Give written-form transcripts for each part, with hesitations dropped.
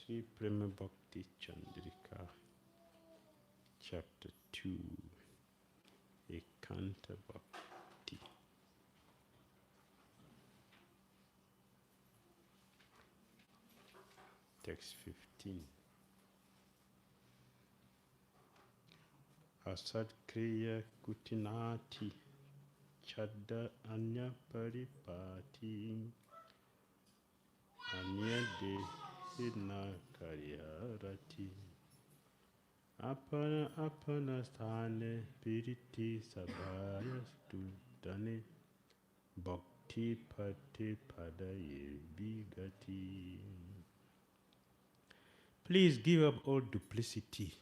Śrī Prema Bhakti Candrika, Chapter 2, Ekanta Bhakti. Text 15. Asat kriyā kutinati, chād anya paripāti, anya deve rati, āpana sthāne pīriti sabhāya Bhakti pathe vigati. Please give up all duplicity,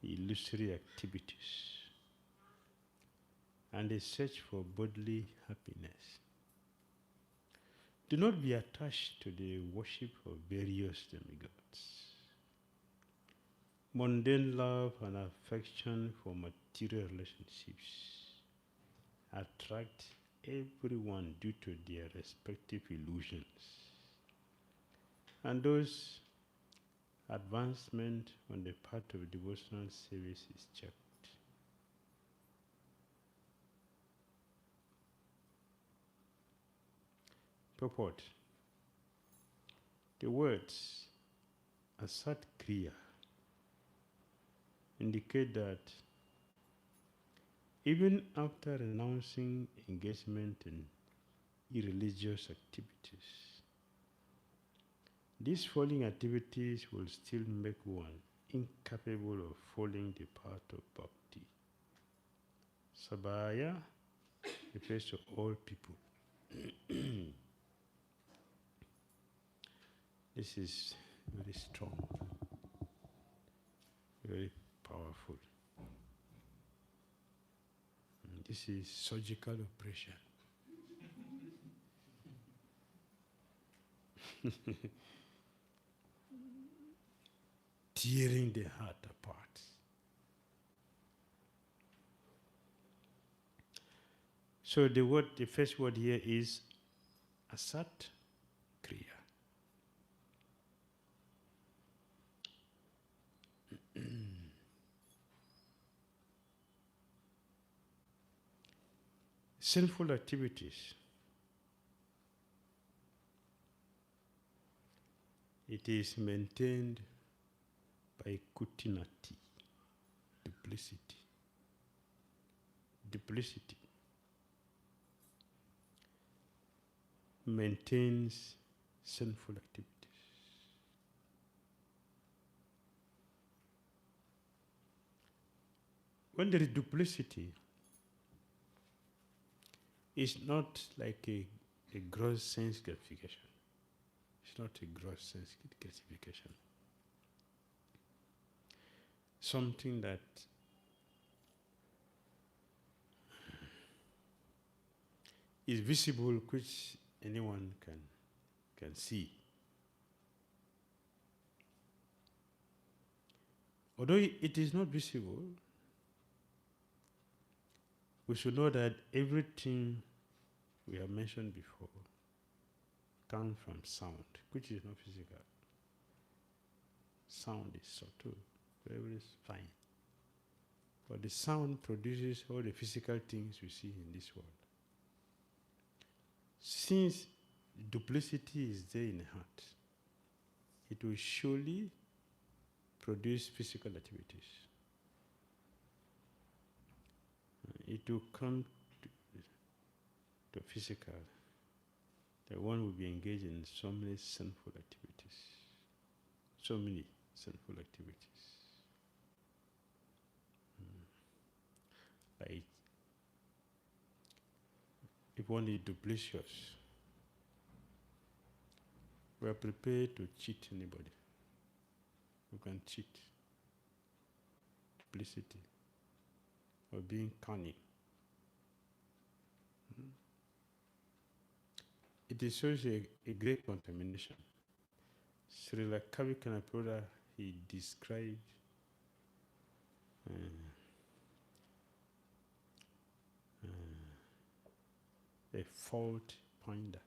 illusory activities, and a search for bodily happiness. Do not be attached to the worship of various demigods. Mundane love and affection for material relationships attract everyone due to their respective illusions, and those advancement on the part of devotional service is checked. Purport. The words asat kriyā indicate that even after renouncing engagement in irreligious activities, these following activities will still make one incapable of following the path of Bhakti. Sabhāya refers to all people. This is very strong, very powerful. This is surgical operation. Tearing the heart apart. So the first word here is asat kriyā. Sinful activities. It is maintained by kutinati, duplicity. Duplicity maintains sinful activities. When there is duplicity, it's not like a gross sense gratification. It's not a gross sense gratification. Something that is visible, which anyone can see. Although it is not visible, we should know that everything we have mentioned before comes from sound, which is not physical. Sound is subtle, very fine. But the sound produces all the physical things we see in this world. Since duplicity is there in the heart, it will surely produce physical activities. It will come to physical, that one will be engaged in so many sinful activities. So many sinful activities. Like, if one is duplicitous, we are prepared to cheat anybody. We can cheat. Duplicity. Or being cunning. It is such a great contamination. Srila Kavikanapura, he described a fault finder.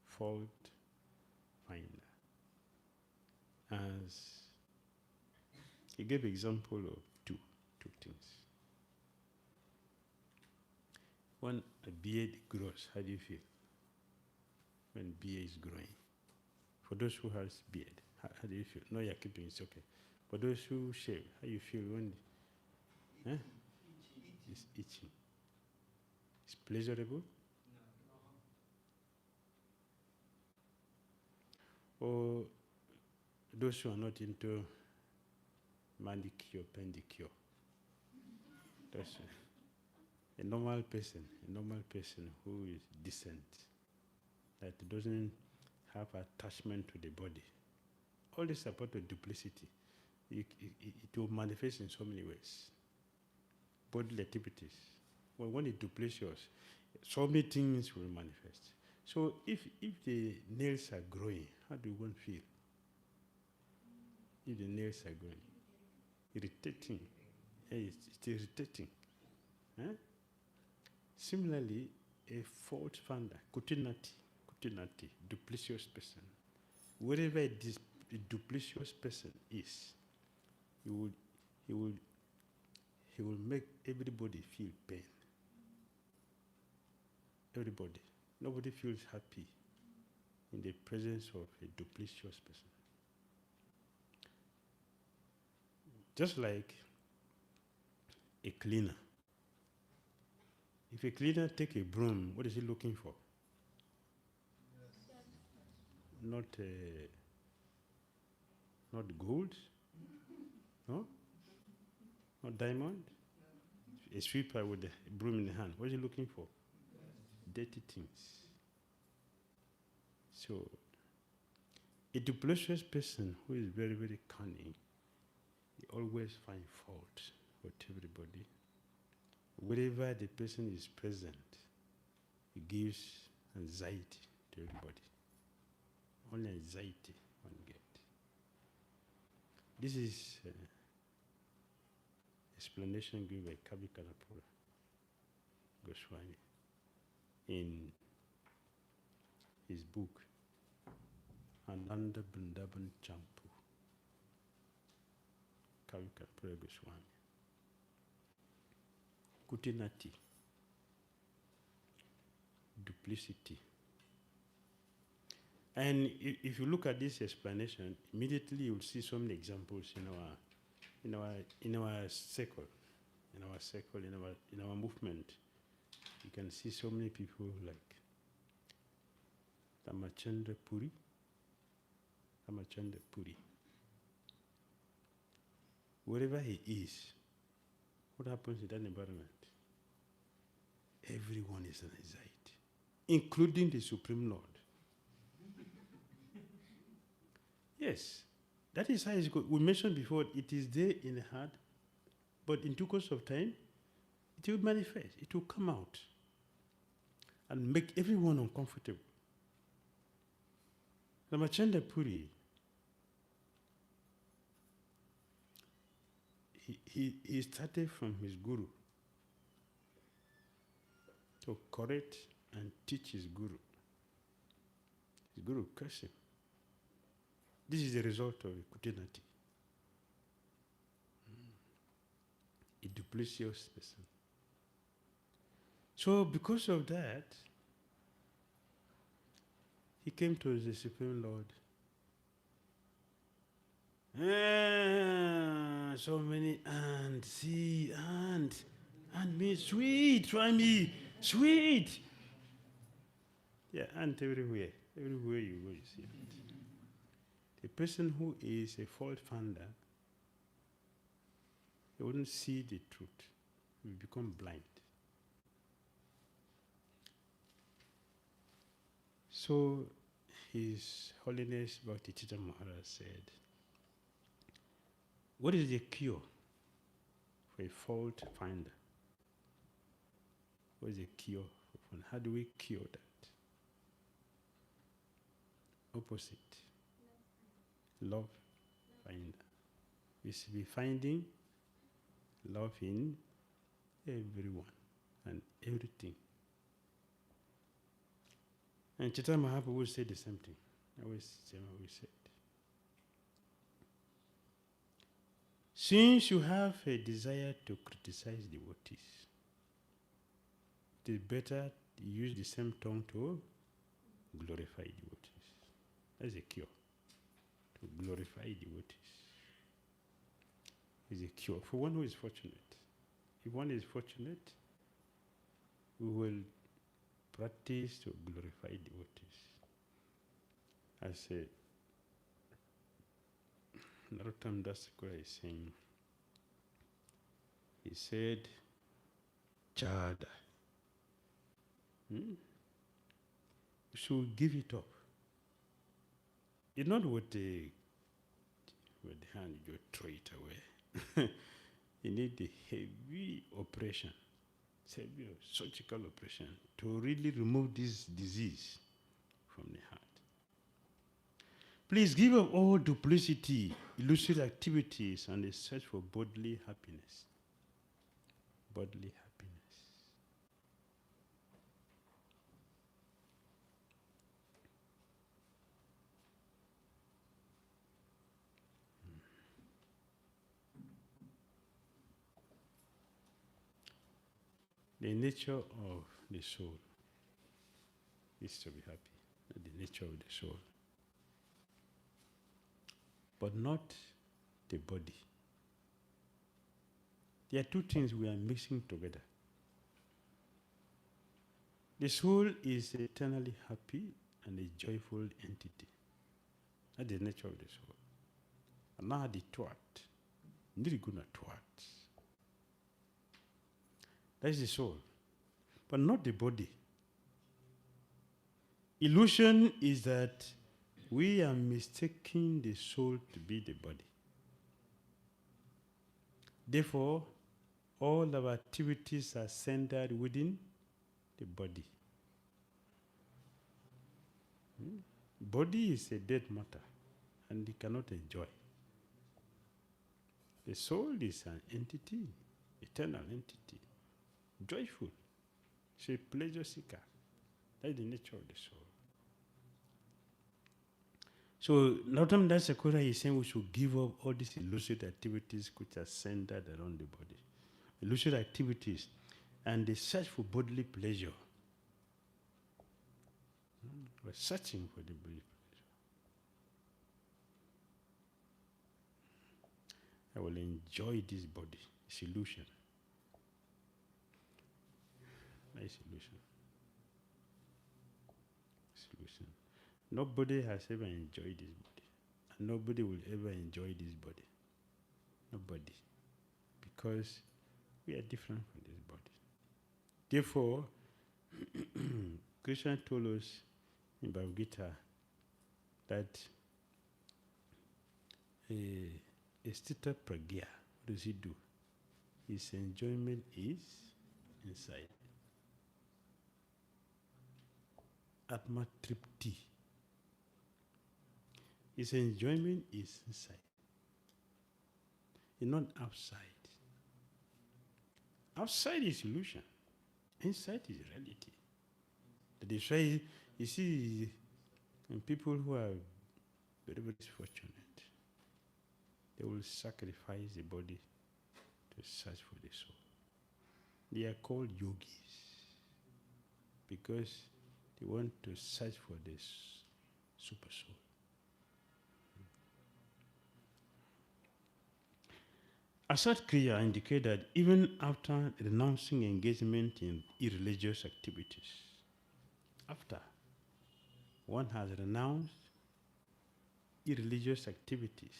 Fault finder. As he gave example of two things. When a beard grows, how do you feel? When beard is growing. For those who has beard, how do you feel? No, you're keeping it's okay. For those who shave, how you feel when it's itching? It's pleasurable? Or those who are not into manicure, pedicure. That's a normal person who is decent, that doesn't have attachment to the body. All this is about the duplicity. It will manifest in so many ways. Bodily activities. Well, when it duplicates yours, so many things will manifest. So if the nails are growing, how do one feel? If the nails are growing, irritating. It's irritating. Huh? Similarly, a fault finder, kutinati, duplicitous person. Wherever a duplicitous person is, he will make everybody feel pain. Everybody. Nobody feels happy in the presence of a duplicitous person. Just like a cleaner. If a cleaner takes a broom, what is he looking for? Not gold? No? Not diamond? A sweeper with a broom in the hand, what is he looking for? Dirty things. So, a duplicitous person who is very, very cunning, he always finds fault with everybody. Wherever the person is present, he gives anxiety to everybody. Only anxiety one gets. This is explanation given by Candrika Goswami in his book, Ananda Vrindavan Champu. Candrika Goswami. Kutinati, duplicity. And if you look at this explanation, immediately you will see so many examples in our circle, in our movement. You can see so many people like Ramachandra Puri. Wherever he is, what happens in that environment? Everyone is in anxiety, including the Supreme Lord. Yes, that is how it's good. We mentioned before, it is there in the heart, but in due course of time, it will manifest, it will come out and make everyone uncomfortable. Ramachandra Puri, he started from his guru to correct and teach his guru. His guru cursed him. This is the result of kutinati. A duplicitous person. So because of that, he came to the Supreme Lord. So many ants, see, ant means sweet, Swami, sweet. Yeah, ant everywhere. Everywhere you go, you see ant. A person who is a fault finder, he wouldn't see the truth. He will become blind. So, His Holiness Bhakti Maharaj said, what is the cure for a fault finder? What is the cure? How do we cure that? Opposite. Love finder. We should be finding love in everyone and everything. And Chaitanya Mahaprabhu will say the same thing. always said. Since you have a desire to criticize devotees, it is better to use the same tongue to glorify devotees. That's a cure. To glorify devotees is a cure for one who is fortunate. If one is fortunate, we will practice to glorify devotees. As Narottam Das Thakur is saying, he said, chād. You should give it up. It's not with the hand you throw it away. You need the heavy operation, severe surgical operation to really remove this disease from the heart. Please give up all duplicity, illusory activities, and the search for bodily happiness. Bodily happiness. The nature of the soul is to be happy, the nature of the soul. But not the body. There are two things we are mixing together. The soul is eternally happy and a joyful entity. That's the nature of the soul. And now the thought, niriguna thought. That is the soul, but not the body. Illusion is that we are mistaking the soul to be the body. Therefore, all our activities are centered within the body. Body is a dead matter, and it cannot enjoy. The soul is an entity, eternal entity, joyful. It's a pleasure seeker. That's the nature of the soul. So, Narottam Das Thakur is saying we should give up all these illusory activities which are centered around the body. Illusory activities and the search for bodily pleasure. We're searching for the bodily pleasure. I will enjoy this body. It's illusion. Nice illusion. It's illusion. Nobody has ever enjoyed this body. And nobody will ever enjoy this body. Nobody. Because we are different from this body. Therefore, Krishna told us in Bhagavad Gita that a sthita pragya, what does he do? His enjoyment is inside. Atma tripti. His enjoyment is inside. It's not outside. Outside is illusion. Inside is reality. That is why you see people who are very, very fortunate, they will sacrifice the body to search for the soul. They are called yogis because they want to search for this super soul. Asat kriyā indicate that even after renouncing engagement in irreligious activities, after one has renounced irreligious activities,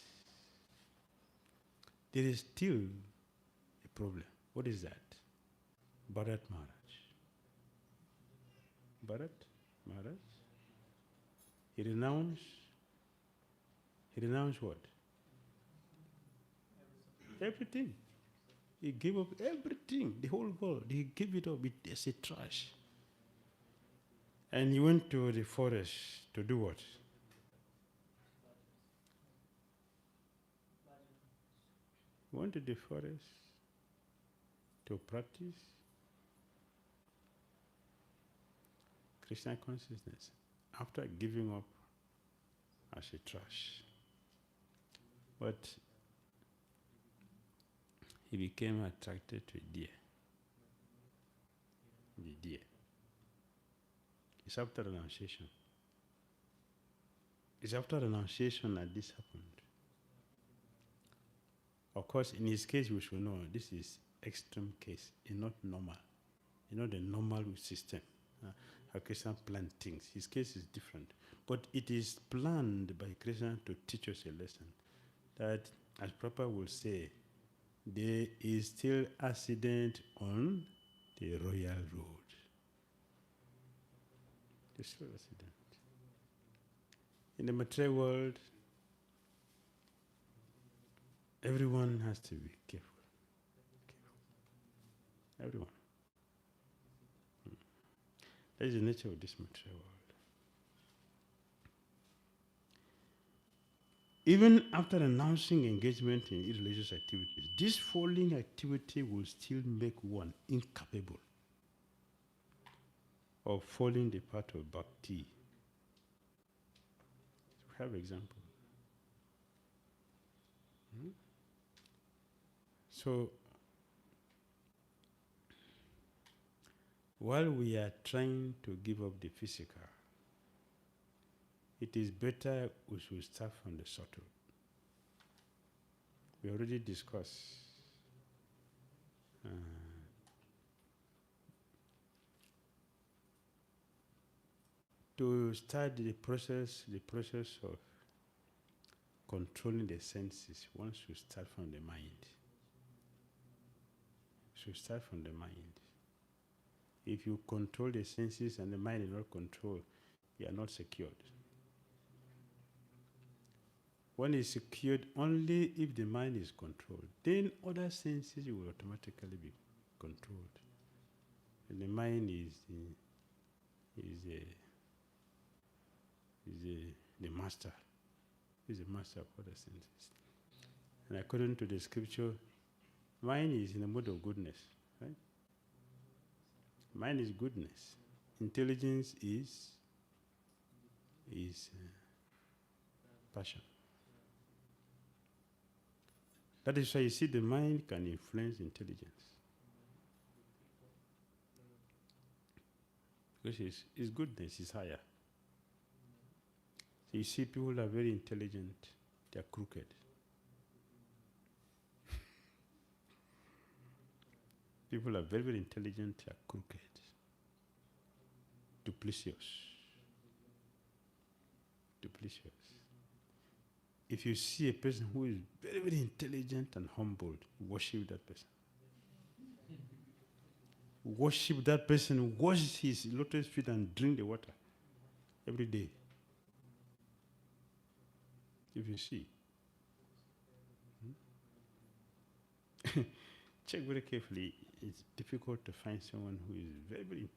there is still a problem. What is that? Bharat Maharaj. Bharat Maharaj, he renounced what? Everything. He gave up everything, the whole world. He gave it up as a trash. And he went to the forest to do what? He went to the forest to practice Krishna consciousness after giving up as a trash. But he became attracted to a deer. The deer. It's after renunciation. It's after renunciation that this happened. Of course, in his case, we should know this is extreme case. It's not normal. It's not the normal system. How Krishna planned things. His case is different. But it is planned by Krishna to teach us a lesson. That, as Prabhupada will say, there is still accident on the royal road. There's still accident. In the material world, everyone has to be careful. Everyone. That is the nature of this material world. Even after announcing engagement in irreligious activities, this following activity will still make one incapable of following the path of Bhakti. We have example. So, while we are trying to give up the physical, it is better we should start from the subtle. We already discussed to start the process of controlling the senses. One should start from the mind. Should start from the mind. If you control the senses and the mind is not controlled, you are not secured. One is secured only if the mind is controlled. Then other senses will automatically be controlled. And the mind is the master. Is the master of other senses. And according to the scripture, mind is in the mode of goodness, right? Mind is goodness. Intelligence is passion. That is why you see the mind can influence intelligence. Because its goodness is higher. So you see people are very intelligent, they are crooked. People are very, very intelligent, they are crooked. Duplicitous. If you see a person who is very, very intelligent and humble, worship that person. Worship that person, wash his lotus feet and drink the water every day. If you see. Check very carefully. It's difficult to find someone who is very, very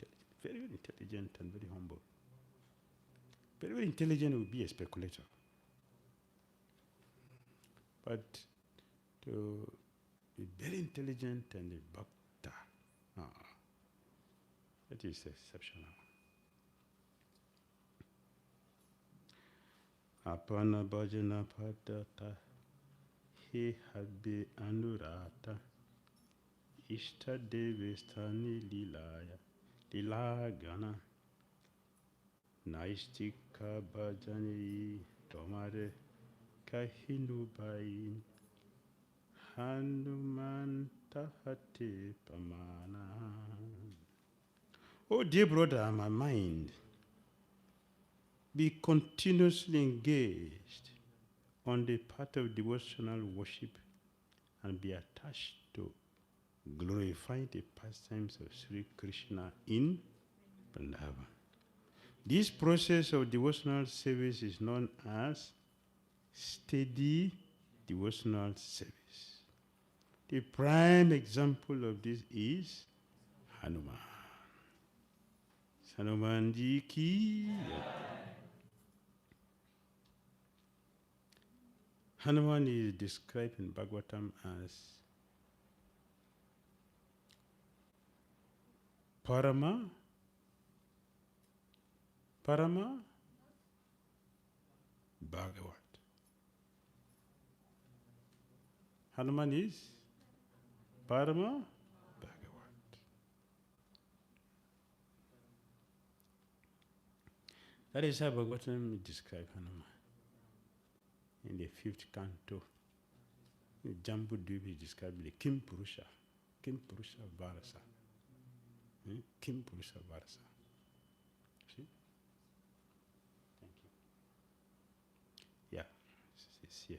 intelligent and very humble. Very, very intelligent will be a speculator. But to be very intelligent and a bhakta, that is exceptional. Āpana bhajana padata he habbe anurata ishta deve sthāne lilagana naistika bhajani tomare kahinubai Hanuman tāte pamana. Oh dear brother, my mind, be continuously engaged on the path of devotional worship and be attached to glorify the pastimes of Śrī Krishna in Vrindavan. This process of devotional service is known as steady devotional service. The prime example of this is Hanuman. Hanuman ji ki. Hanuman is described in Bhagavatam as Parama Bhagavat. Hanuman is Parama Bhagavat. That is how Bhagavatam describes Hanuman. In the 5th canto, in Jambu Dvipa is described the Kim Purusha Varasa. Kim Purusha Varasa. See? Thank you. Yeah, it's here.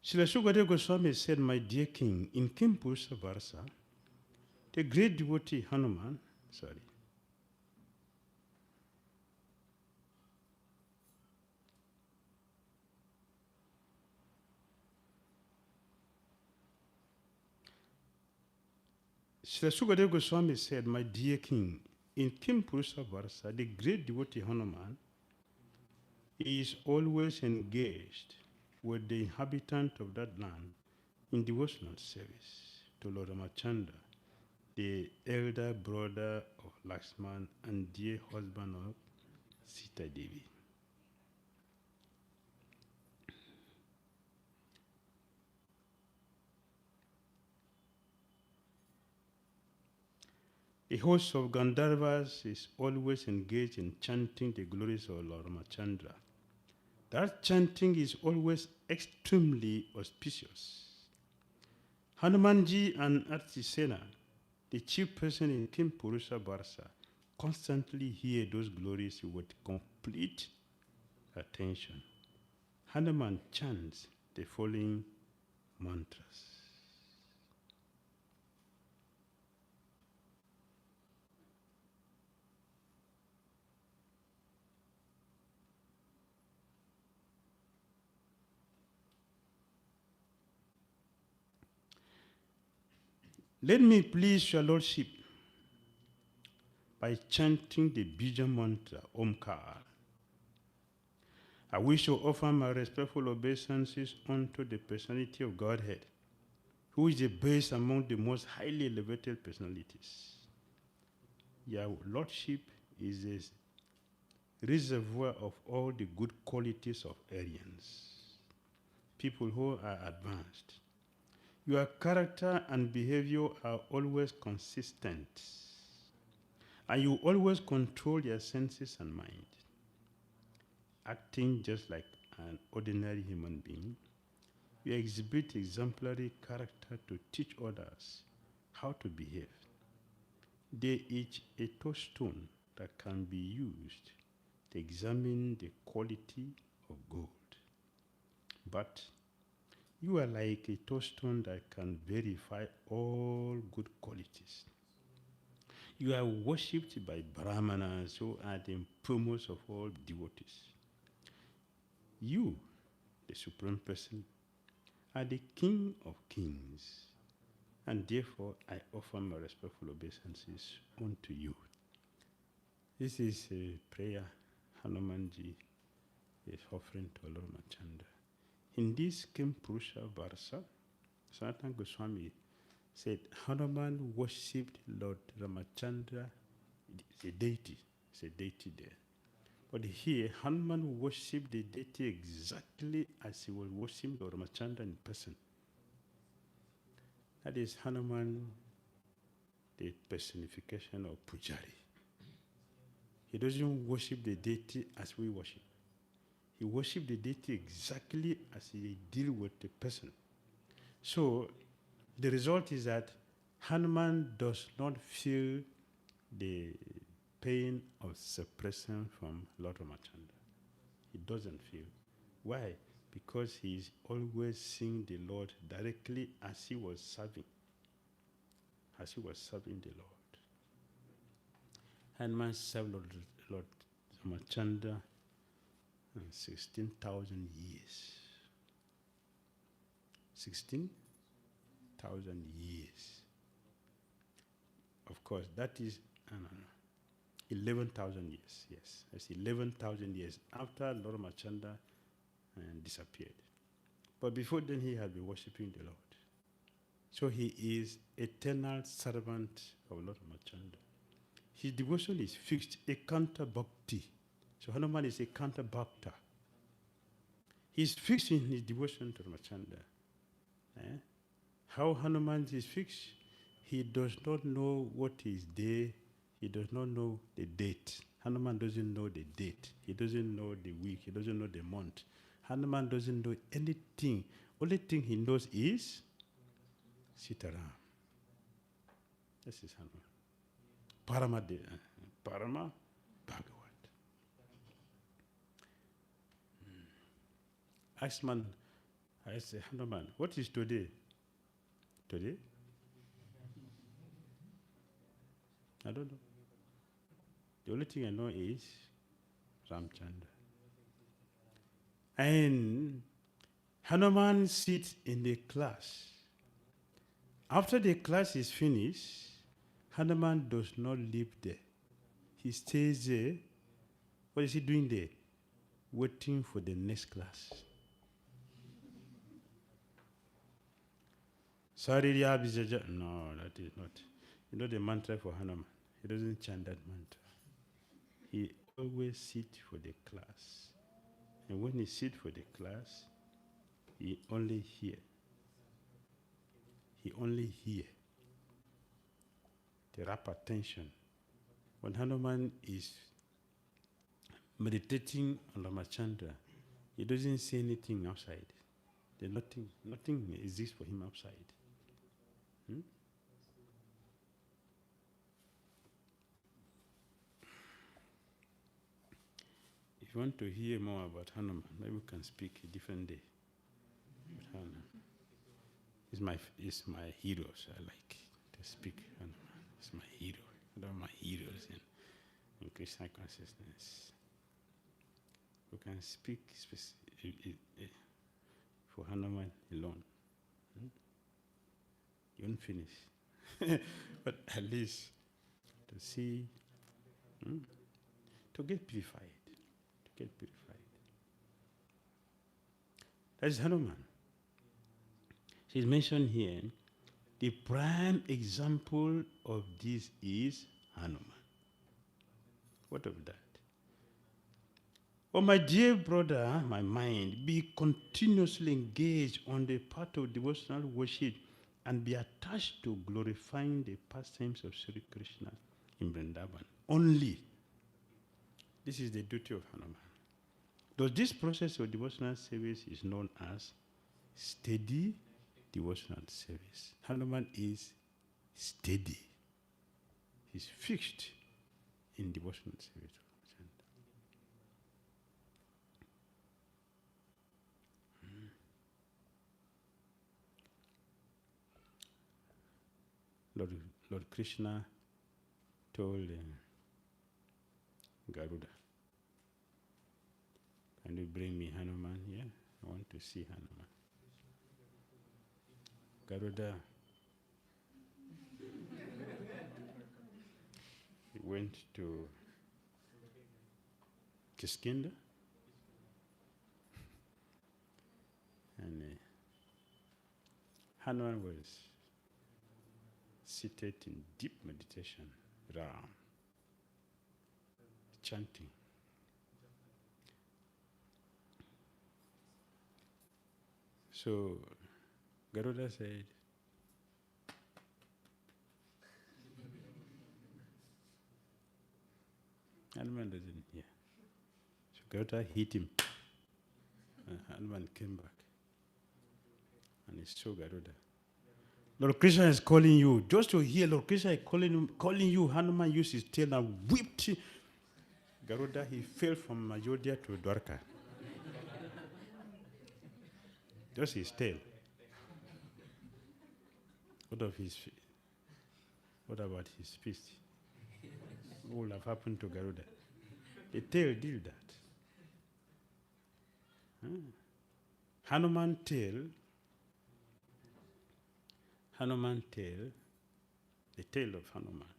Srila Sukadeva Goswami said, my dear king, in Kim Purusha Varasa, the great devotee Hanuman, Srila Sukadeva Goswami said, my dear king, in Kim Purusha Varasa, the great devotee Hanuman is always engaged with the inhabitant of that land in devotional service to Lord Ramachandra, the elder brother of Lakshman and dear husband of Sita Devi. The host of Gandharvas is always engaged in chanting the glories of Lord Ramachandra. That chanting is always extremely auspicious. Hanumanji and Artisena, the chief person in Kim Purusha Varsa, constantly hear those glories with complete attention. Hanuman chants the following mantras. Let me please your Lordship by chanting the Bija mantra, Omkar. I wish to offer my respectful obeisances unto the personality of Godhead, who is the best among the most highly elevated personalities. Your Lordship is a reservoir of all the good qualities of Aryans, people who are advanced. Your character and behavior are always consistent, and you always control your senses and mind. Acting just like an ordinary human being, you exhibit exemplary character to teach others how to behave. There is a touchstone that can be used to examine the quality of gold. But you are like a touchstone that can verify all good qualities. You are worshipped by Brahmanas, who are the foremost of all devotees. You, the Supreme Person, are the King of Kings, and therefore I offer my respectful obeisances unto you. This is a prayer Hanumanji is offering to Lord Ramachandra. In this Kim Purusha Varsa, Sanatana Goswami said Hanuman worshipped Lord Ramachandra, the deity. It's a deity there. But here, Hanuman worshipped the deity exactly as he was worshipping Lord Ramachandra in person. That is Hanuman, the personification of Pujari. He doesn't worship the deity as we worship. He worships the deity exactly as he deals with the person. So the result is that Hanuman does not feel the pain of separation from Lord Ramachandra. He doesn't feel. Why? Because he is always seeing the Lord directly as he was serving. As he was serving the Lord. Hanuman served Lord Ramachandra 16,000 years. 16,000 years. Of course, that is 11,000 years. Yes, that's 11,000 years after Lord Ramachandra disappeared. But before then, he had been worshipping the Lord. So he is eternal servant of Lord Ramachandra. His devotion is fixed, ekanta bhakti. So Hanuman is ekanta bhakta. He's fixed in his devotion to Ramachandra. How Hanuman is fixed? He does not know what is day. He does not know the date. Hanuman doesn't know the date. He doesn't know the week. He doesn't know the month. Hanuman doesn't know anything. Only thing he knows is Sitaram. This is Hanuman. Parama Bhagavat. I say, Hanuman, what is today? Today? I don't know. The only thing I know is Ramchandra. And Hanuman sits in the class. After the class is finished, Hanuman does not live there. He stays there. What is he doing there? Waiting for the next class. Saririya Bijaja. No, that is not. You know the mantra for Hanuman. He doesn't chant that mantra. He always sits for the class. And when he sits for the class, he only hear. He only hear. The rapt attention. When Hanuman is meditating on Ramachandra, he doesn't say anything outside. There's nothing exists for him outside. If you want to hear more about Hanuman, maybe we can speak a different day. But Hanuman is my hero, so I like to speak Hanuman. It's my hero. One of my heroes in Krishna consciousness. We can speak for Hanuman alone. You won't finish. But at least to see, to get purified. That is Hanuman. She's mentioned here. The prime example of this is Hanuman. What of that? Oh, my dear brother, my mind, be continuously engaged on the path of devotional worship and be attached to glorifying the pastimes of Śrī Krishna in Vrindavan. Only. This is the duty of Hanuman. Thus, this process of devotional service is known as steady devotional service. Hanuman is steady. He's fixed in devotional service. Lord Krishna told Garuda, "Can you bring me Hanuman here? I want to see Hanuman." Garuda he went to Kiskindha and Hanuman was seated in deep meditation, Ram, chanting. So Garuda said, Hanuman doesn't hear. So Garuda hit him. And Hanuman came back. And he saw Garuda. Lord Krishna is calling you. Just to hear Lord Krishna is calling you, Hanuman used his tail and whipped Garuda. He fell from Ayodhya to Dwarka. Just his tail. What about his fist? What would have happened to Garuda? The tail did that. Hanuman tail, the tail of Hanuman.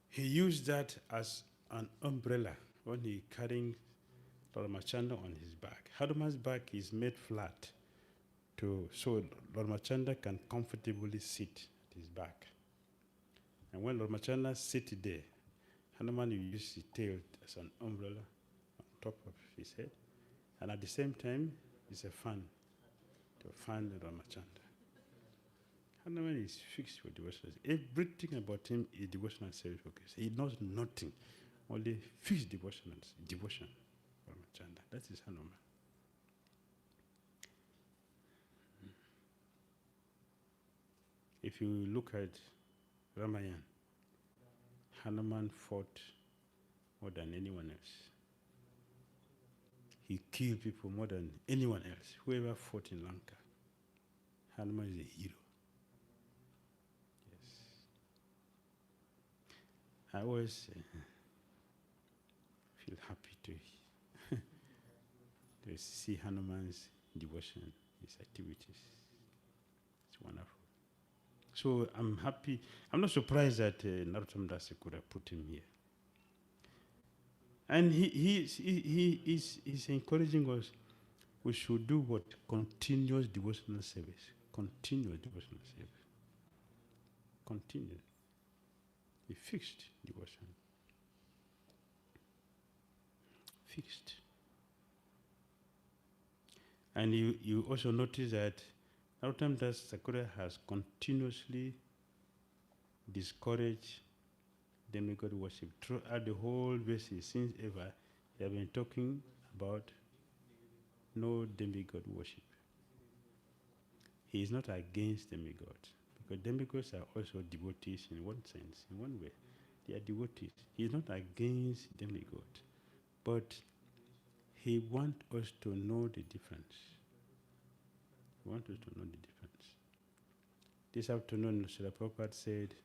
He used that as an umbrella when he carrying Lord Ramachandra on his back. Hanuman's back is made flat so Lord Ramachandra can comfortably sit at his back. And when Lord Machanda sit there, Hanuman will use his tail as an umbrella on top of his head. And at the same time, it's a fan to fan Lord Machanda. Hanuman is fixed for devotional. Everything about him is devotional service focus. He knows nothing, only fixed devotion for Machanda. That is Hanuman. If you look at Ramayana, Hanuman fought more than anyone else. He killed people more than anyone else. Whoever fought in Lanka, Hanuman is a hero. Yes. I always feel happy to see Hanuman's devotion, his activities. It's wonderful. So I'm happy. I'm not surprised that Narottam Das could have put him here. And he's encouraging us. We should do what? Continuous devotional service. Continuous devotional service. Continuous. A fixed devotion. Fixed. And you also notice that Narottam Das Thakur has continuously discouraged demigod worship. Throughout the whole verses, since ever, they have been talking about no demigod worship. He is not against demigods, because demigods are also devotees in one sense, in one way. They are devotees. He is not against demigods, but he wants us to know the difference. He wants us to know the difference. This afternoon, Srila Prabhupada said,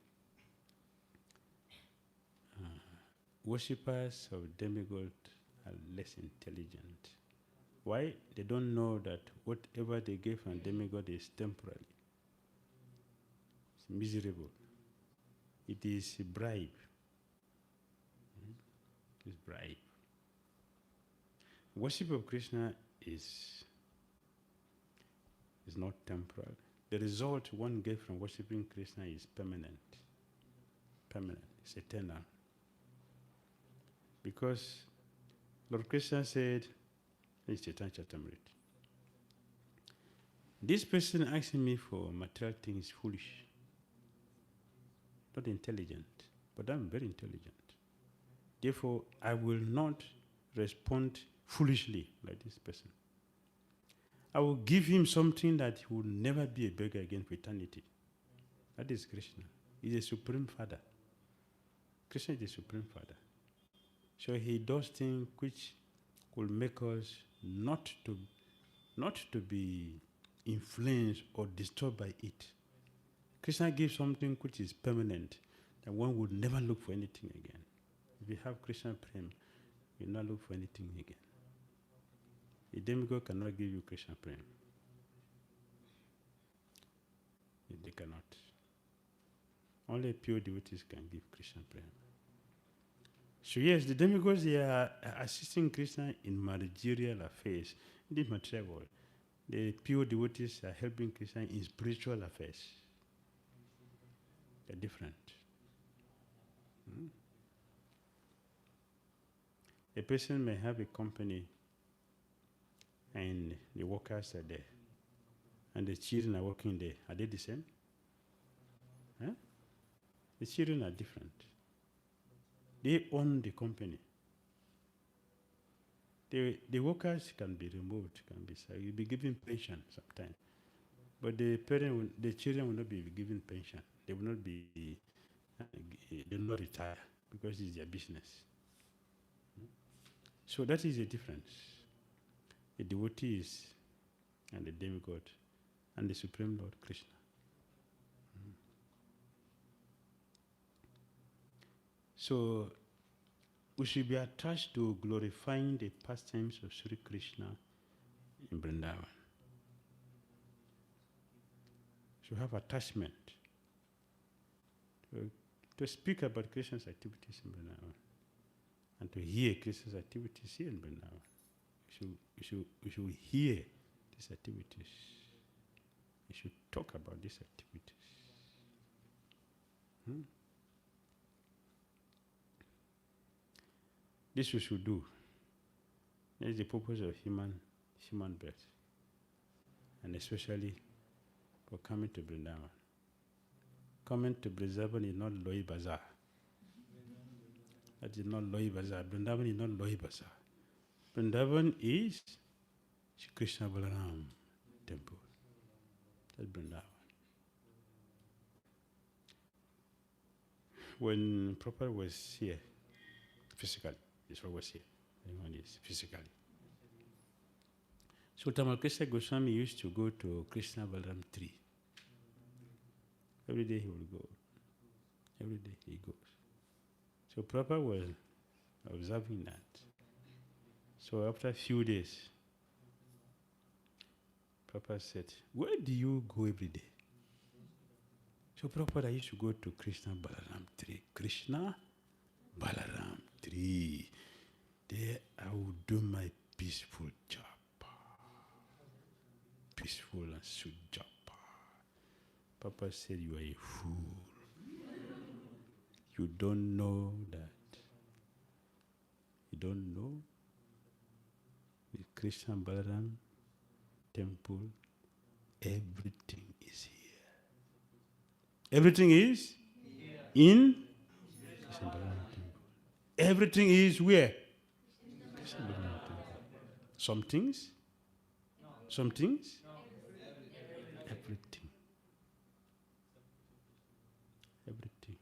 worshippers of demigods are less intelligent. Why? They don't know that whatever they give from demigod is temporary. It's miserable. It is a bribe. It's bribe. Worship of Krishna is not temporal. The result one gets from worshipping Krishna is permanent. Permanent. It's eternal. Because Lord Krishna said, in Chaitanya Charitamrita, this person asking me for material things is foolish, not intelligent, but I'm very intelligent. Therefore, I will not respond foolishly like this person. I will give him something that he will never be a beggar again for eternity. That is Krishna. He is a supreme father. Krishna is the supreme father. So he does things which will make us not to be influenced or disturbed by it. Krishna gives something which is permanent, that one would never look for anything again. If you have Krishna Prema, you will not look for anything again. A demigod cannot give you Krishna Prema. They cannot. Only pure devotees can give Krishna Prema. So yes, the demigods, they are assisting Krishna in managerial affairs, in the material world. The pure devotees are helping Krishna in spiritual affairs. They're different. A person may have a company and the workers are there, and the children are working there. Are they the same? Huh? The children are different. They own the company. The workers can be removed, you'll be given pension sometimes. But the children will not be given pension. They will not be, they will not retire because it's their business. So that is the difference. The devotees and the demigod and the Supreme Lord Krishna. So we should be attached to glorifying the pastimes of Śrī Krishna in Vrindavan. To have attachment to speak about Krishna's activities in Vrindavan and to hear Krishna's activities here in Vrindavan. We should hear these activities. We should talk about these activities. This we should do. That is the purpose of human birth. And especially for coming to Vrindavan. Coming to Vrindavan is not Loi Bazaar. That is not Loi Bazaar. Vrindavan is not Loi Bazaar. Vrindavan is Shri Krishna Balaram temple. That's Vrindavan. When Prabhupada was here, physically, this was here. Everyone is physically. So Tamal Krishna Goswami used to go to Krishna Balaram tree. Every day he will go. Every day he goes. So Prabhupada was observing that. So after a few days, Prabhupada said, where do you go every day? So Prabhupada used to go to Krishna Balaram tree. Krishna Balaram tree. There I will do my peaceful job. Peaceful and sweet job. Papa said, you are a fool. You don't know that. You don't know the Krishna Balaram temple, everything is here. Everything is here. In Krishna Balaram temple. Everything is where? Krishna Balaram temple. Some things? Some things? Everything. Everything.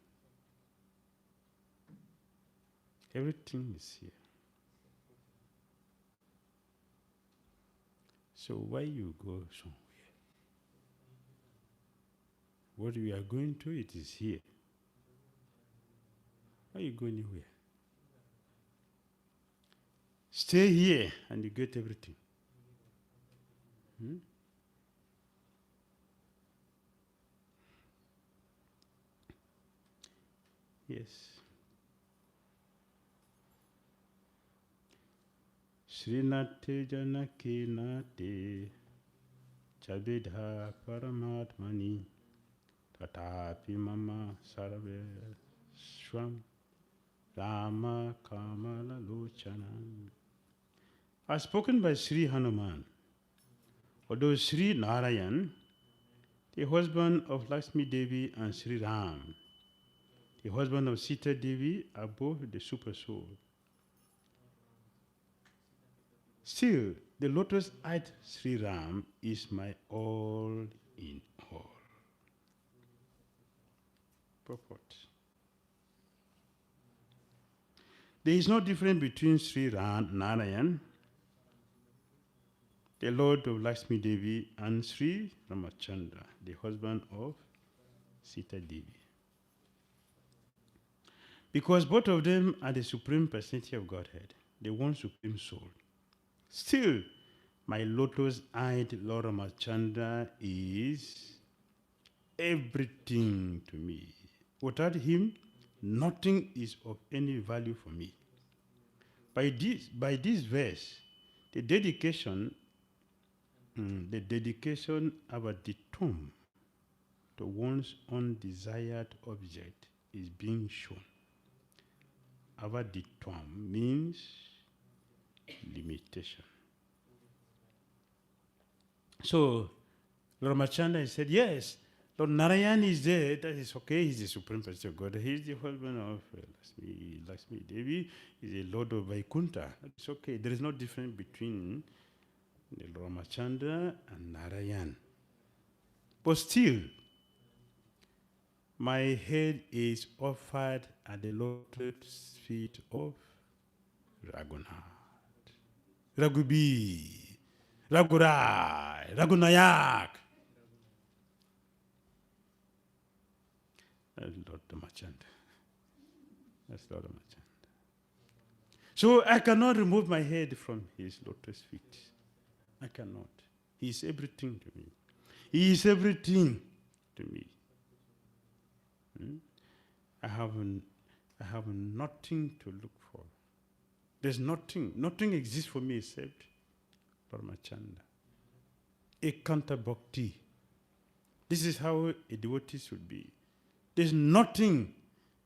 Everything is here. So why you go somewhere? What we are going to, it is here. Why you go anywhere? Stay here and you get everything. Yes. Srinate janaki nate chabidha paramatmani tatapi mama sarve swam rama kamala lochanam. As spoken by Sri Hanuman, although Sri Narayan, the husband of Lakshmi Devi, and Sri Ram, the husband of Sita Devi, are both the super soul. Still, the lotus-eyed Sri Ram is my all in all. Purport. There is no difference between Sri Narayan, the Lord of Lakshmi Devi, and Sri Ramachandra, the husband of Sita Devi. Because both of them are the Supreme Personality of Godhead, the one Supreme Soul. Still, my lotus-eyed Lord Ramachandra is everything to me. Without him, nothing is of any value for me. By this verse, the dedication about the tomb to one's undesired object is being shown. About the tomb means limitation. So, Lord Ramachandra said, yes, Lord Narayan is there, that is okay, he's the Supreme Personality of God. He's the husband of Lakshmi Devi, he's the Lord of Vaikuntha. It's okay, there is no difference between the Lord Ramachandra and Narayan. But still, my head is offered at the lotus feet of Raghunath. Raghubi, Raghurai, Raghunayak. That's Lord Ramachandra. That's Lord Ramachandra. So I cannot remove my head from his lotus feet. I cannot. He is everything to me. He is everything to me. I have nothing to look for. There's nothing exists for me except Paramachandra. Ekanta Bhakti. This is how a devotee should be. There's nothing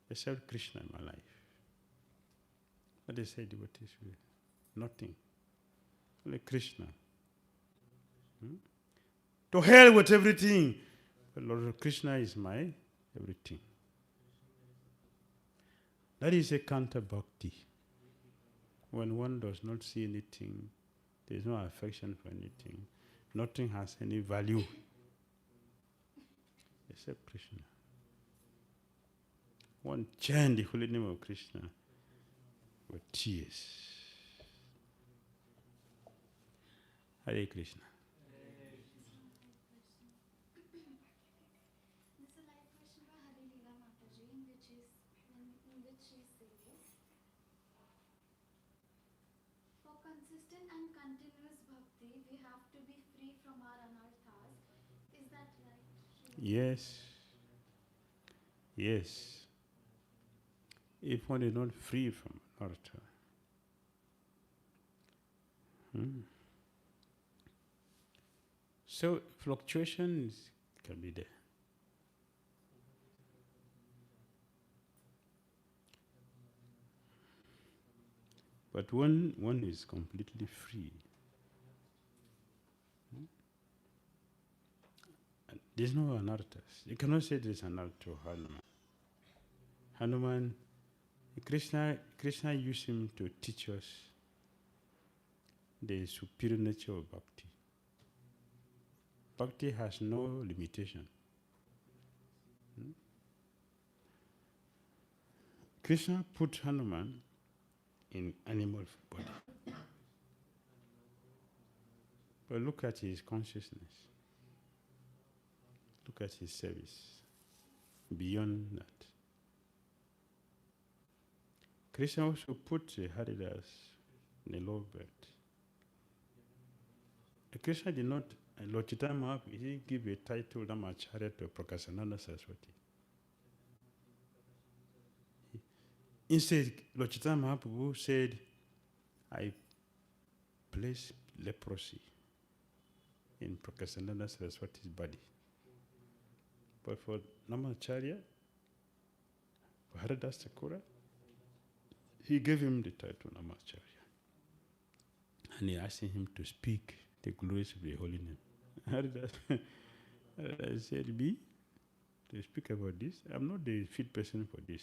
except Krishna in my life. What they say devotees will? Nothing. Only Krishna. To hell with everything. Lord Krishna is my everything. That is a counter bhakti. When one does not see anything, there is no affection for anything, nothing has any value except Krishna. One chant the holy name of Krishna with tears. Hare Krishna. Consistent and continuous bhakti, we have to be free from our anarthas. Is that right? Yes. Yes. If one is not free from anartha, so fluctuations can be there. But one is completely free. And there's no anarthas. You cannot say there's anartha to Hanuman. Hanuman, Krishna used him to teach us the superior nature of bhakti. Bhakti has no limitation. Krishna put Hanuman in animal body. But look at his consciousness. Look at his service. Beyond that. Krishna also put Haridas in a lovebird. Krishna did not, Lord Chaitanya Mahaprabhu, he didn't give a title Namacharya to Prakasananda Saraswati. Instead, Lord Chaitanya Mahaprabhu said, I place leprosy in Prakasananda Saraswati's body. But for Namacharya, for Haridas Thakura, he gave him the title Namacharya. And he asked him to speak the glories of the holy name. Haridas said, me? To speak about this? I'm not the fit person for this.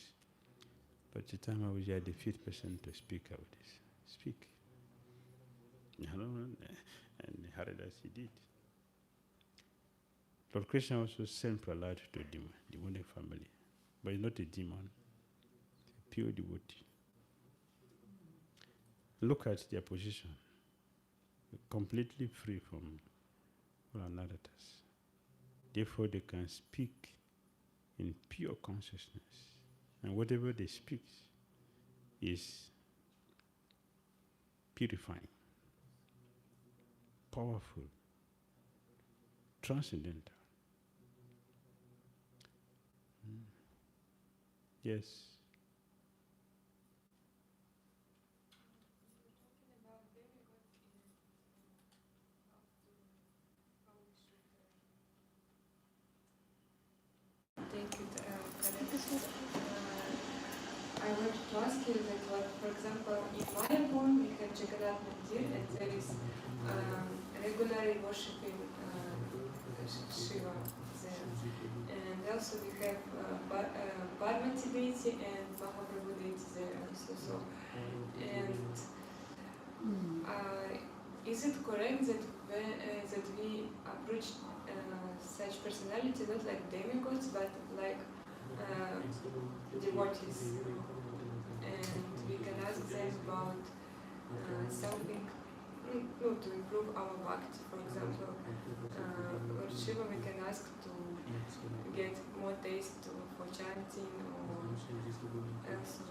But Chaitanya was the fit person to speak about this. Speak. And Haridas he did. Lord Krishna also sent Prahlad to a demonic family. But he's not a demon. He's a pure devotee. Look at their position. They're completely free from all anuratas. Therefore they can speak in pure consciousness. And whatever they speak is purifying, powerful, transcendental. Yes. Thank you, I wanted to ask you that, like, for example, in Mayapur we have Jagannath Mandir and there is regularly worshipping Shiva there. And also we have Parvati deity and Mahaprabhu deity there also. So, and is it correct that that we approach such personality not like demigods but like devotees, and we can ask them about something to improve our bhakti? For example, Lord Shiva we can ask to get more taste for chanting, or also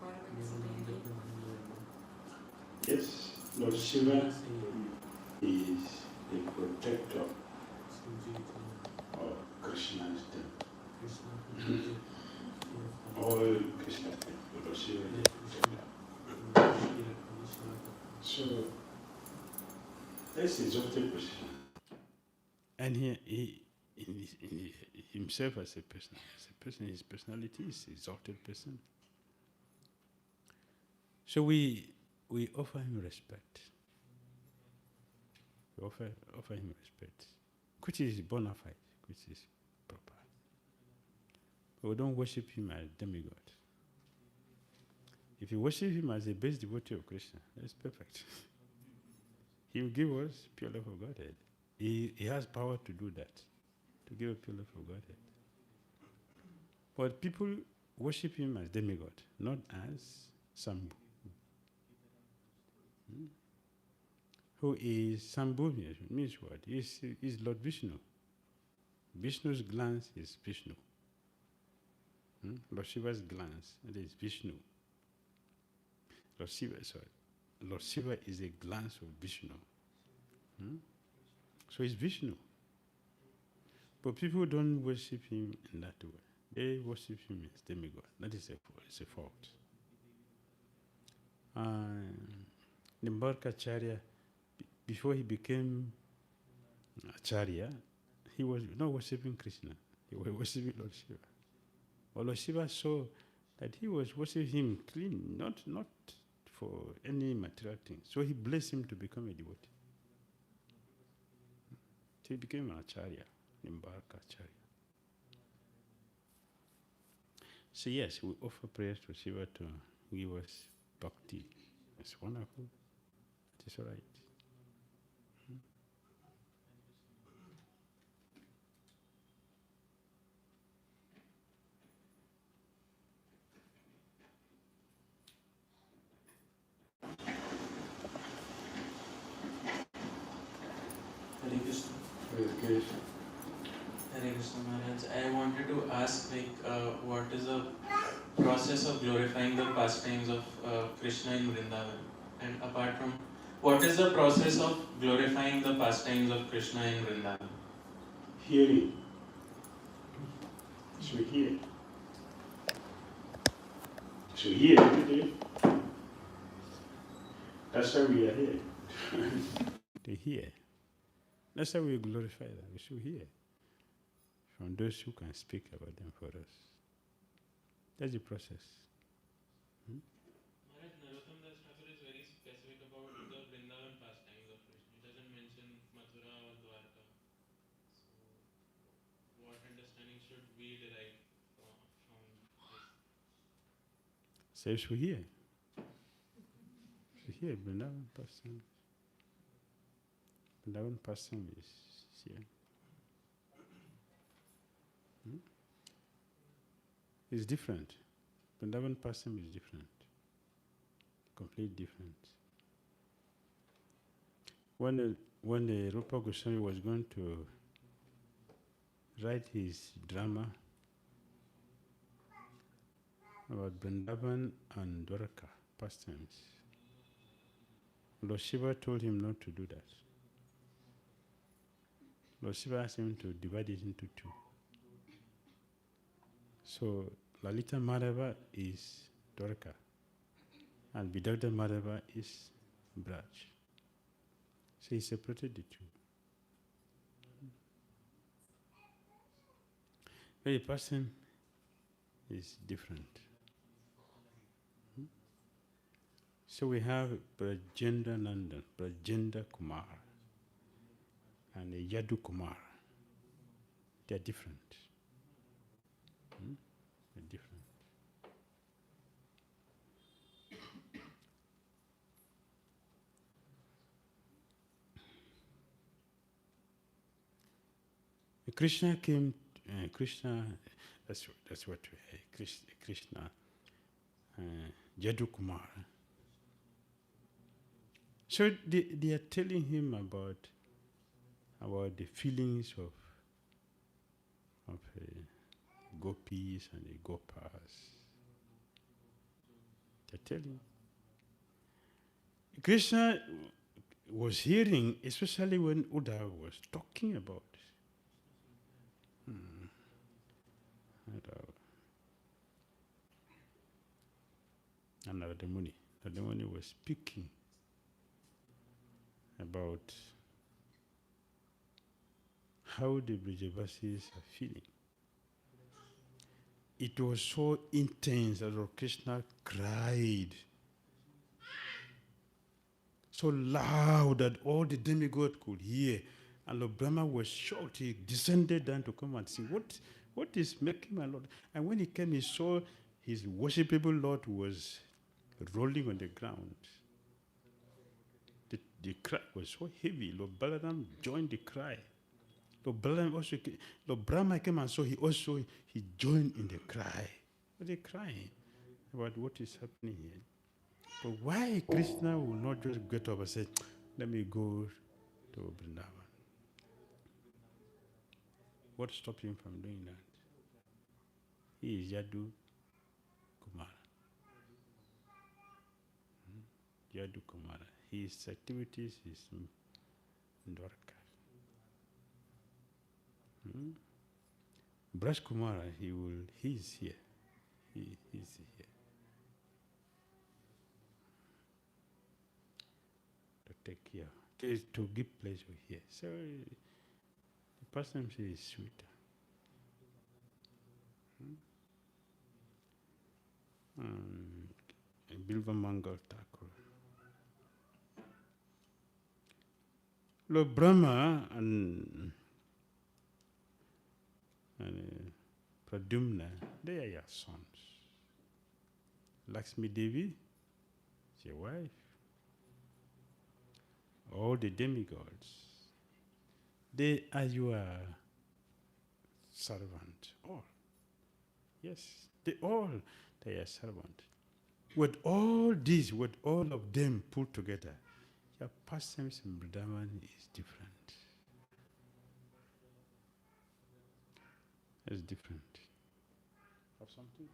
Parvati Devi. Yes, Lord Shiva is the protector of Krishna's temple. All Krishna's temple, Lord Shiva is the protector. So, that's his exalted position. And he himself as a person, his personality is an exalted person. So we offer him respect. We offer him respect, which is bona fide, which is proper. But we don't worship him as demigod. If you worship him as the best devotee of Krishna, that's perfect. He will give us pure love of Godhead. He has power to do that, to give a pure love of Godhead. But people worship him as demigod, not as Sambhu. Who is Sambhu means what? Is Lord Vishnu. Vishnu's glance is Vishnu. Lord Shiva's glance, that is Vishnu. Lord Shiva is a glance of Vishnu. So it's Vishnu. But people don't worship him in that way. They worship him as demigod. That is a fault. Nimbarkacharya, before he became Acharya, he was not worshipping Krishna. He was worshipping Lord Shiva. But Lord Shiva saw that he was worshipping him clean, not for any material thing. So he blessed him to become a devotee. So he became an Acharya, Nimbarkacharya. So yes, we offer prayers to Shiva to give us bhakti. It's wonderful. It is all right. Hare Krishna. Hare Krishna. Hare Krishna Maharaj. I wanted to ask, what is the process of glorifying the pastimes of Krishna in Vrindavan? And apart from, what is the process of glorifying the pastimes of Krishna in Vrindavan? Hearing. So hear. So hear every day. That's why we are here. To hear. That's how we glorify them. We should hear from those who can speak about them for us. That's the process. Maharaj, Narottam Das Thakur is very specific about the Vrindavan pastimes of Krishna. He doesn't mention Mathura or Dwarka. So, what understanding should we derive from this? So you should hear. You should hear Vrindavan pastime. Vrindavan pastime is here. It's different. Vrindavan pastime is different. Completely different. When the Rupa Goswami was going to write his drama about Vrindavan and Dwarka pastimes, Lord Shiva told him not to do that. Lord Shiva asked him to divide it into two. So Lalita Madhava is Dwarka and Vidagdha Madhava is Braj. So he separated the two. But the person is different. So we have Brajendra Nandan, Brajendra Kumar, and Yadu Kumar. They are different. They're different. Krishna came. Krishna. That's what we. Krishna. Yadu Kumar. So they are telling him about the feelings of gopis and the gopas. They're telling. Krishna was hearing, especially when Uddhava was talking about and the Muni was speaking about how the Brajavasis are feeling. It was so intense that Lord Krishna cried so loud that all the demigods could hear. And Lord Brahma was shocked. He descended down to come and see what is making my Lord. And when he came, he saw his worshipable Lord was rolling on the ground. The cry was so heavy. Lord Balaram joined the cry. Lord Brahma came and saw he joined in the cry. But they're crying about what is happening here. But why Krishna will not just get up and say, let me go to Vrindavan? What stopped him from doing that? He is Yadu Kumara. Yadu Kumara. His activities is Dwarka. Braj Kumara, he's here. He's here. To take care, to give pleasure here. So the person is sweeter. Bilva Mangal Thakur. Lord Brahma and Pradyumna, they are your sons. Lakshmi Devi is your wife. All the demigods, they are your servant. All. Yes, they are your servant. With all this, with all of them put together, your pastimes in Vrindavan is different. It's different. Have something?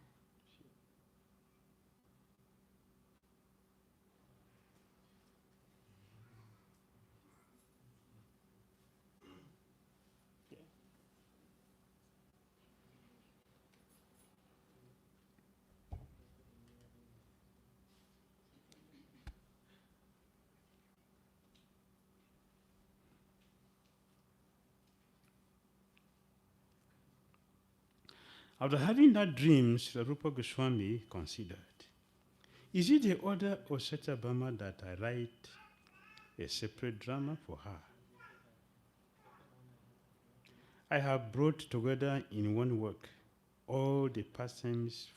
After having that dream, Sri Rupa Goswami considered, is it the order of Satyabhama that I write a separate drama for her? I have brought together in one work all the pastimes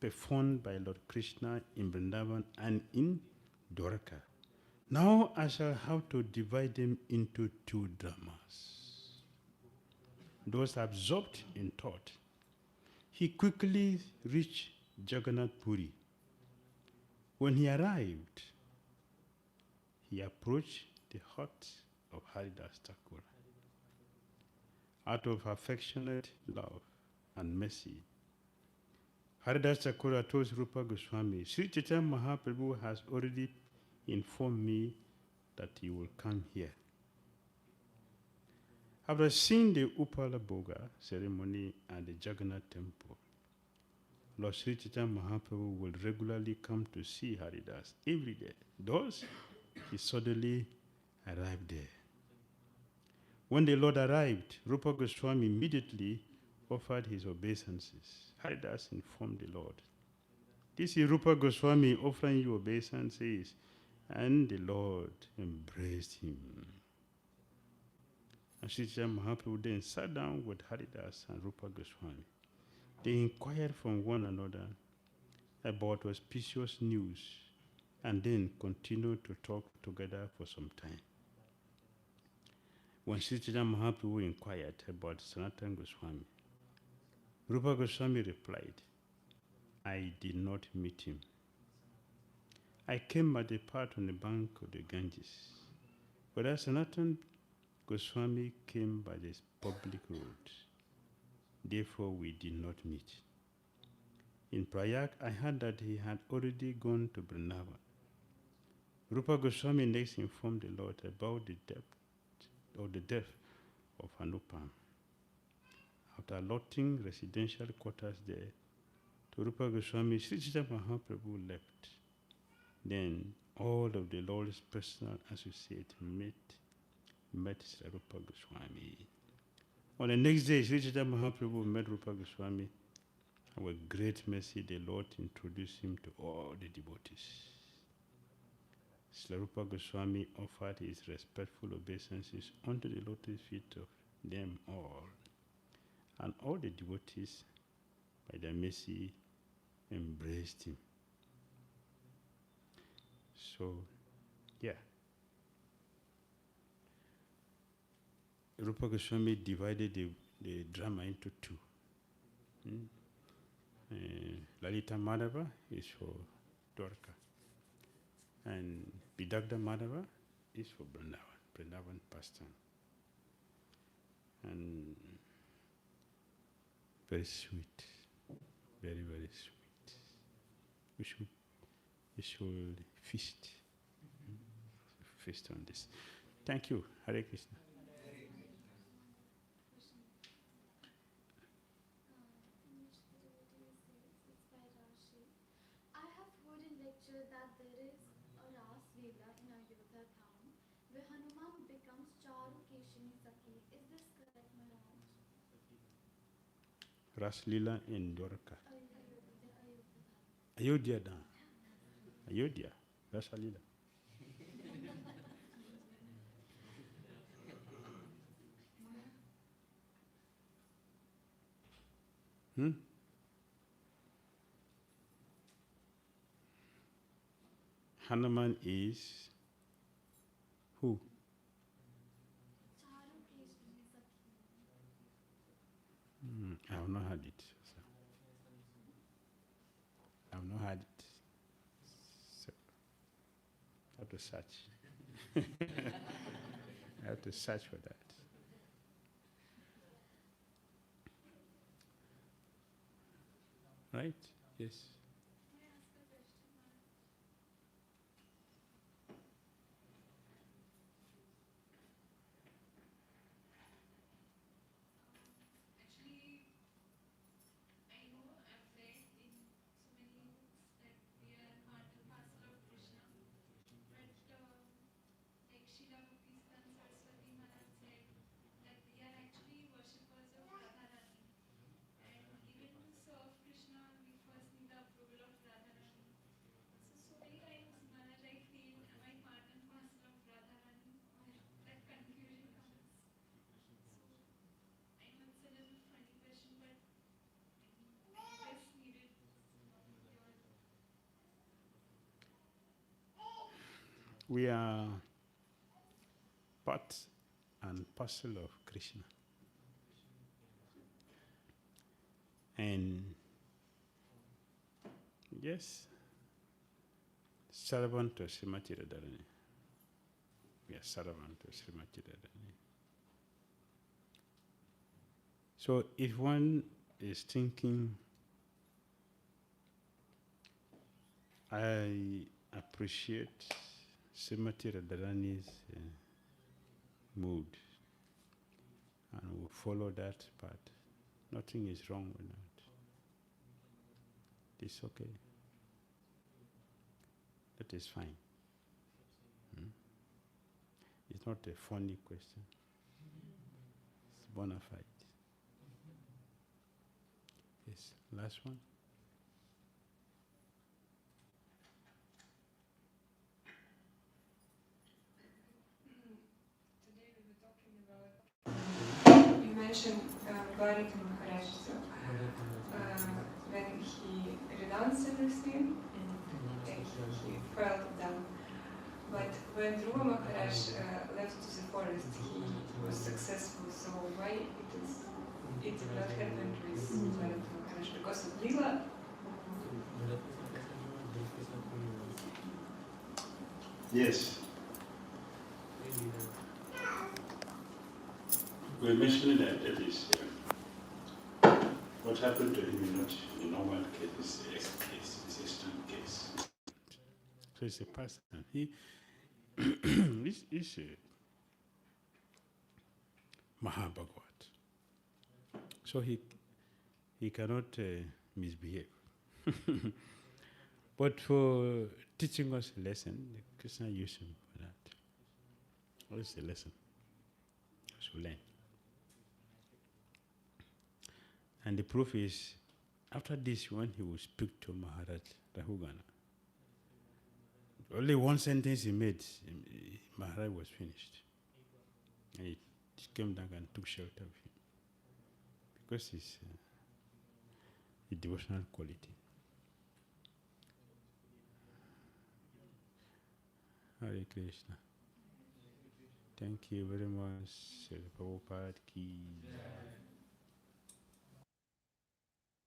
performed by Lord Krishna in Vrindavan and in Dwarka. Now I shall have to divide them into two dramas. Those absorbed in thought, he quickly reached Jagannath Puri. When he arrived, he approached the hut of Haridas Thakur. Out of affectionate love and mercy, Haridas Thakur told Rupa Goswami, Sri Chaitanya Mahaprabhu has already informed me that he will come here. After seeing the Upala Bhoga ceremony at the Jagannath temple, Lord Sri Chaitanya Mahaprabhu will regularly come to see Haridas every day. Thus, he suddenly arrived there. When the Lord arrived, Rupa Goswami immediately offered his obeisances. Haridas informed the Lord, this is Rupa Goswami offering you obeisances, and the Lord embraced him. And Sri Chaitanya Mahaprabhu then sat down with Haridas and Rupa Goswami. They inquired from one another about auspicious news and then continued to talk together for some time. When Sri Chaitanya Mahaprabhu inquired about Sanatana Goswami, Rupa Goswami replied, I did not meet him. I came by the path on the bank of the Ganges, whereas Sanatana Goswami came by this public road. Therefore, we did not meet. In Prayag, I heard that he had already gone to Vrindavan. Rupa Goswami next informed the Lord about the death of Hanuman. After allotting residential quarters there to Rupa Goswami, Sri Chaitanya Mahaprabhu left. Then all of the Lord's personal associates met Sri Rupa Goswami. On the next day, Sri Chaitanya Mahaprabhu met Rupa Goswami, and with great mercy the Lord introduced him to all the devotees. Srila Rupa Goswami offered his respectful obeisances unto the lotus feet of them all, and all the devotees, by their mercy, embraced him. So, yeah. Rupa Goswami divided the drama into two. Lalita Madhava is for Dwarka, and Bidagda Madhava is for Vrindavan pastime. And very sweet, very, very sweet. We should feast on this. Thank you. Hare Krishna. I have heard in lecture that there is a Ras Leela in Ayodhya town where Hanuman becomes Charu Keshini Sakhi. Is this correct, Maharaj? Ras Lila in Dwarka. Ayodhya. Ayodhya. Ayodhya. Rasa Lila. Hanuman is who? Charu Keshini Sakhi. I have not heard it. I have not heard it. So, I have to search. I have to search for that. Right? Yes. May I ask a question, Maharaj? Actually, I know I've read in so many books that we are part and parcel of Krishna. But like Srila Bhakti Saraswati Maharaj said that we are actually worshippers of Radharani. And even to serve Krishna, we first need the approval of Radharani. So many times, Maharaj, I feel, am I part and parcel of Radharani? Or that confusion comes. So I know it's a little funny question, but I just needed your. We are part and parcel of Krishna. And yes, servant of Srimati Radharani. We are servant of Srimati Radharani. So if one is thinking, I appreciate Srimati Radharani's mood and will follow that path, nothing is wrong with that. It's okay. That is fine. It's not a funny question. It's bona fide. Yes, last one. Today we were talking about, you mentioned Bharata Maharaj, so, when he renounced everything, he felt down. But when Dhruva Maharaj left to the forest, he was successful. So why it did not happen with Bharata Maharaj? Because of Lila? Yes. We mentioned that is what happened to him is not a normal case, it's a extreme case. So it's a person. He's a Mahabhagavat. So he cannot misbehave. But for teaching us a lesson, Krishna used him for that. What is the lesson? So learn. And the proof is, after this one, he will speak to Maharaj Rahugana. Only one sentence he made, Maharaj was finished. And he came down and took shelter of him. Because it's a devotional quality. Hare Krishna. Thank you very much, Srila Prabhupada ki.